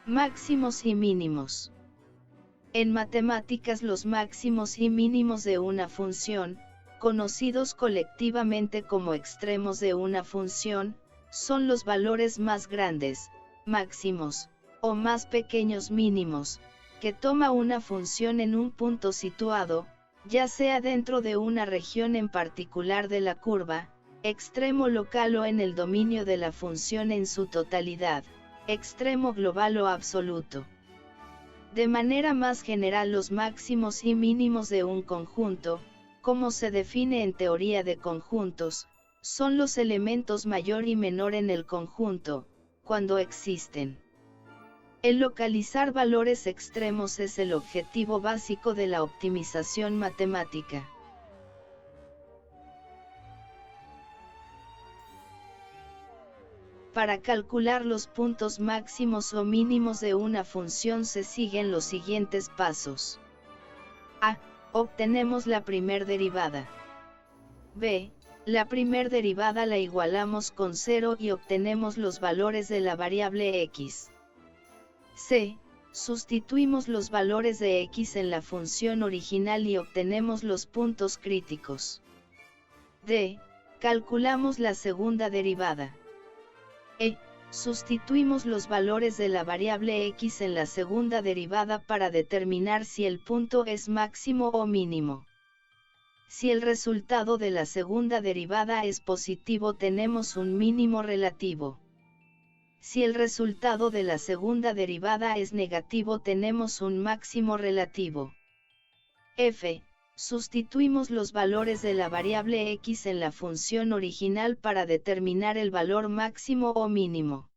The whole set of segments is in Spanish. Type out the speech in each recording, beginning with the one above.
Máximos y mínimos. En matemáticas los máximos y mínimos de una función, conocidos colectivamente como extremos de una función, son los valores más grandes, máximos, o más pequeños mínimos, que toma una función en un punto situado, ya sea dentro de una región en particular de la curva, extremo local o en el dominio de la función en su totalidad, extremo global o absoluto. De manera más general, los máximos y mínimos de un conjunto, como se define en teoría de conjuntos, son los elementos mayor y menor en el conjunto, cuando existen. El localizar valores extremos es el objetivo básico de la optimización matemática. Para calcular los puntos máximos o mínimos de una función se siguen los siguientes pasos. A. Obtenemos la primer derivada. B. La primer derivada la igualamos con 0 y obtenemos los valores de la variable x. C. Sustituimos los valores de x en la función original y obtenemos los puntos críticos. D. Calculamos la segunda derivada. E. Sustituimos los valores de la variable x en la segunda derivada para determinar si el punto es máximo o mínimo. Si el resultado de la segunda derivada es positivo, tenemos un mínimo relativo. Si el resultado de la segunda derivada es negativo, tenemos un máximo relativo. F. Sustituimos los valores de la variable x en la función original para determinar el valor máximo o mínimo.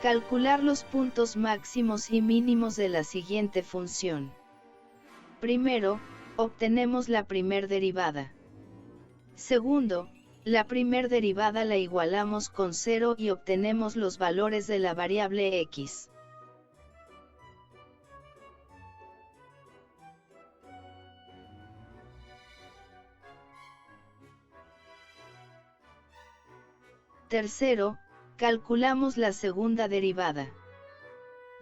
Calcular los puntos máximos y mínimos de la siguiente función. Primero, obtenemos la primer derivada. Segundo, la primer derivada la igualamos con 0 y obtenemos los valores de la variable x. Tercero, calculamos la segunda derivada.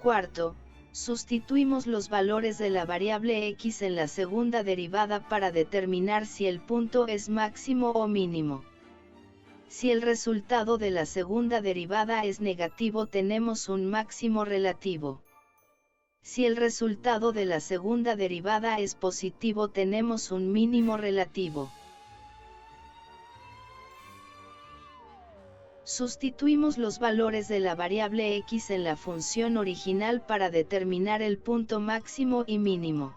Cuarto, sustituimos los valores de la variable x en la segunda derivada para determinar si el punto es máximo o mínimo. Si el resultado de la segunda derivada es negativo, tenemos un máximo relativo. Si el resultado de la segunda derivada es positivo, tenemos un mínimo relativo. Sustituimos los valores de la variable x en la función original para determinar el punto máximo y mínimo.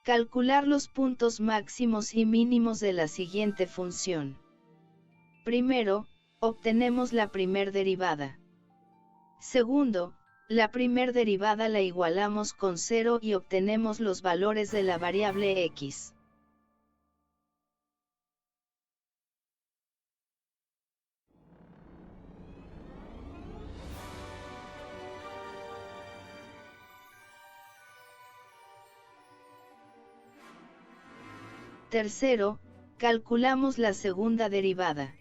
Calcular los puntos máximos y mínimos de la siguiente función. Primero, obtenemos la primer derivada. Segundo, la primer derivada la igualamos con 0 y obtenemos los valores de la variable x. Tercero, calculamos la segunda derivada.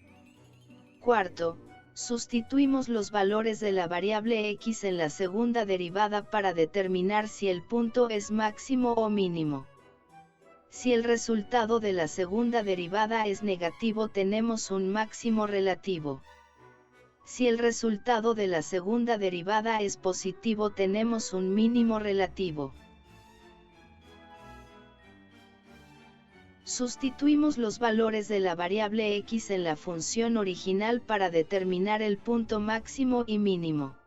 Cuarto, sustituimos los valores de la variable x en la segunda derivada para determinar si el punto es máximo o mínimo. Si el resultado de la segunda derivada es negativo, tenemos un máximo relativo. Si el resultado de la segunda derivada es positivo, tenemos un mínimo relativo. Sustituimos los valores de la variable x en la función original para determinar el punto máximo y mínimo.